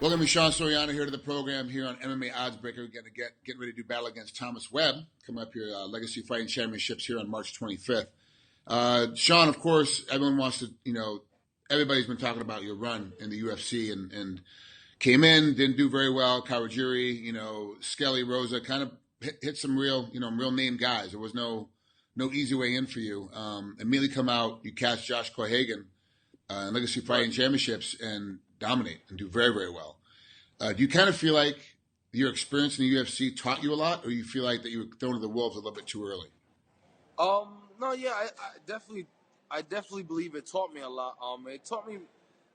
Welcome to Sean Soriano here to the program here on MMAOddsBreaker. We're going to get ready to do battle against Thomas Webb, coming up here, Legacy Fighting Championships here on March 25th. Sean, of course, everyone wants to, everybody's been talking about your run in the UFC and came in, didn't do very well. Kawajiri, Skelly, Rosa, kind of hit some real name guys. There was no easy way in for you. Immediately come out, you catch Josh Cohagen in Legacy Fighting Championships and dominate and do very, very well. Do you kind of feel like your experience in the UFC taught you a lot, or you feel like that you were thrown to the wolves a little bit too early? No, yeah, I definitely believe it taught me a lot. It taught me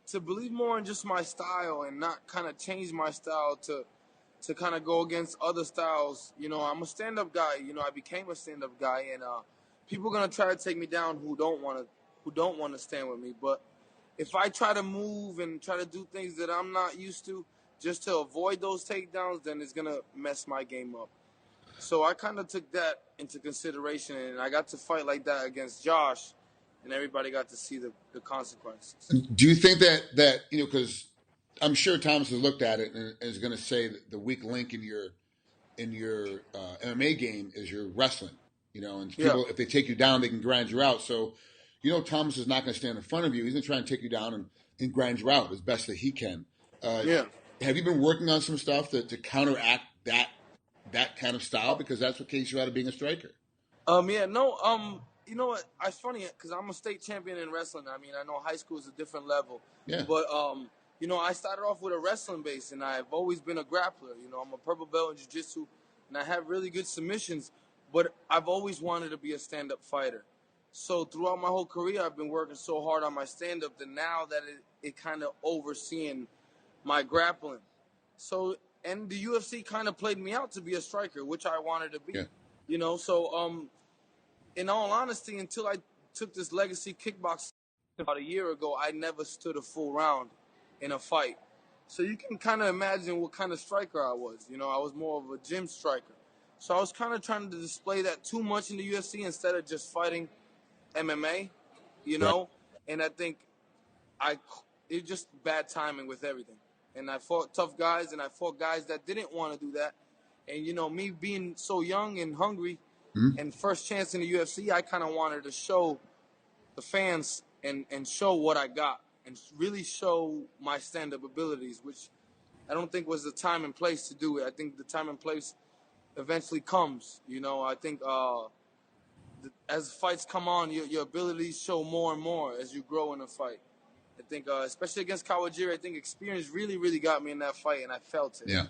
to believe more in just my style and not kind of change my style to kind of go against other styles. I'm a stand-up guy. I became a stand-up guy, and people are gonna try to take me down who don't want to stand with me. But if I try to move and try to do things that I'm not used to just to avoid those takedowns, then it's going to mess my game up. So I kind of took that into consideration, and I got to fight like that against Josh, and everybody got to see the consequences. Do you think that because I'm sure Thomas has looked at it and is going to say that the weak link in your MMA game is your wrestling, and people, if they take you down, they can grind you out. So, Thomas is not going to stand in front of you. He's going to try and take you down and grind you out as best that he can. Have you been working on some stuff to counteract that kind of style? Because that's what keeps you out of being a striker. You know what? It's funny because I'm a state champion in wrestling. I mean, I know high school is a different level. Yeah. But, I started off with a wrestling base, and I've always been a grappler. I'm a purple belt in jiu-jitsu, and I have really good submissions. But I've always wanted to be a stand-up fighter. So throughout my whole career, I've been working so hard on my stand-up that now that it kind of overseeing my grappling. So, and the UFC kind of played me out to be a striker, which I wanted to be. Yeah. So in all honesty, until I took this legacy kickboxing about a year ago, I never stood a full round in a fight. So you can kind of imagine what kind of striker I was. I was more of a gym striker. So I was kind of trying to display that too much in the UFC instead of just fighting MMA, Right. And I think it's just bad timing with everything. And I fought tough guys, and I fought guys that didn't want to do that. And, me being so young and hungry and first chance in the UFC, I kind of wanted to show the fans and show what I got and really show my stand-up abilities, which I don't think was the time and place to do it. I think the time and place eventually comes. I think as fights come on, your abilities show more and more as you grow in a fight. I think, especially against Kawajiri, I think experience really, really got me in that fight, and I felt it. Yeah.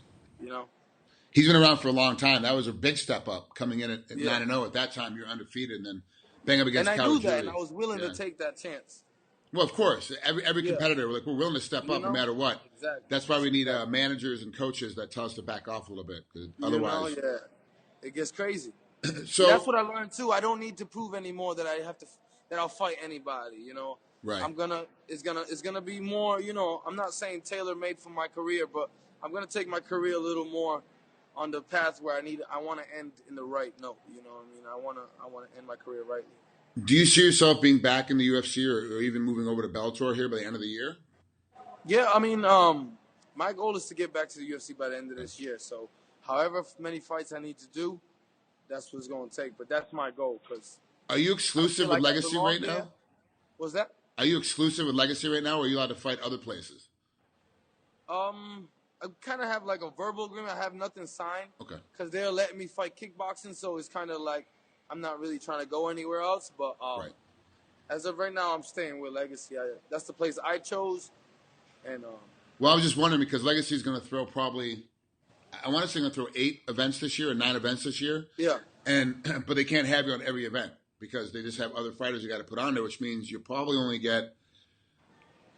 He's been around for a long time. That was a big step up coming in at 9-0. At that time, you're undefeated, and then bang up against Kawajiri. And I knew that, and I was willing to take that chance. Well, of course. Every competitor, we're willing to step up no matter what. Exactly. That's why we need managers and coaches that tell us to back off a little bit. Otherwise, it gets crazy. So that's what I learned too. I don't need to prove anymore that that I'll fight anybody. Right. It's gonna be more. I'm not saying tailor made for my career, but I'm gonna take my career a little more on the path where I want to end in the right note. I want to end my career rightly. Do you see yourself being back in the UFC or even moving over to Bellator here by the end of the year? Yeah, my goal is to get back to the UFC by the end of this year. So, however many fights I need to do, that's what it's going to take. But that's my goal. Are you exclusive with Legacy right now? What's that? Are you exclusive with Legacy right now, or are you allowed to fight other places? I kind of have like a verbal agreement. I have nothing signed. Okay. Because they're letting me fight kickboxing, so it's kind of like I'm not really trying to go anywhere else. But as of right now, I'm staying with Legacy. That's the place I chose. And well, I was just wondering because Legacy is going to throw probably, I want to say, going to throw 8 events this year or 9 events this year. Yeah. But they can't have you on every event because they just have other fighters you got to put on there, which means you probably only get,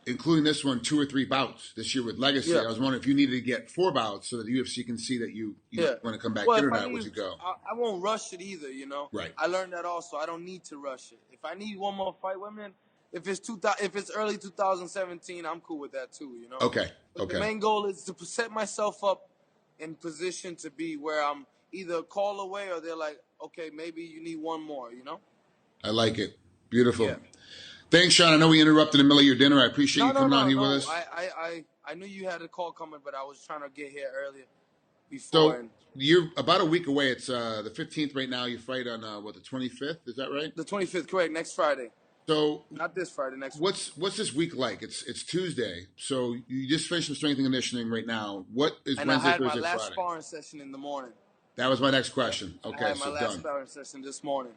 including this one, 2 or 3 bouts this year with Legacy. Yeah. I was wondering if you needed to get 4 bouts so that the UFC can see that you want to come back in or not, would you go? I won't rush it either, Right. I learned that also. I don't need to rush it. If I need one more fight, women, if it's early 2017, I'm cool with that too, Okay. But the main goal is to set myself up in position to be where I'm either a call away or they're like, okay, maybe you need one more, I like it. Beautiful. Yeah. Thanks, Sean. I know we interrupted in the middle of your dinner. I appreciate you coming on here with us. I I knew you had a call coming, but I was trying to get here earlier before. So you're about a week away. It's the 15th right now. You fight on the 25th? Is that right? The 25th, correct? Next Friday. So not this Friday, next. What's this week like? It's Tuesday, so you just finished some strength and conditioning right now. What is and Wednesday, I had Thursday, my last Friday? sparring session in the morning. That was my next question. Okay, I had my so last done. sparring session this morning.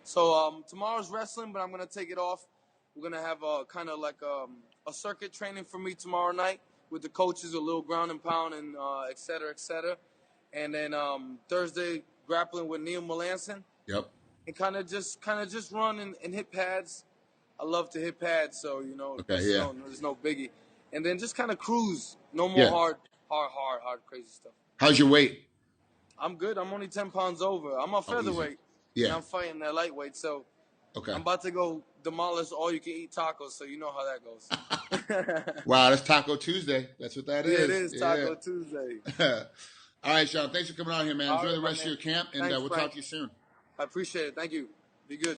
So tomorrow's wrestling, but I'm gonna take it off. We're gonna have a kind of like a circuit training for me tomorrow night with the coaches, a little ground and pound, and et cetera, et cetera. And then Thursday grappling with Neil Melanson. Yep. And kind of just run and hit pads. I love to hit pads, so there's no biggie. And then just kind of cruise. No more hard, crazy stuff. How's your weight? I'm good. I'm only 10 pounds over. I'm a featherweight. Yeah. And I'm fighting that lightweight, so okay. I'm about to go demolish all you can eat tacos, so you know how that goes. Wow, that's Taco Tuesday. That's what that is. It is Taco Tuesday. All right, Sean. Thanks for coming on here, man. Enjoy the rest of your camp, and Thanks, we'll Frank. talk to you soon. I appreciate it. Thank you. Be good.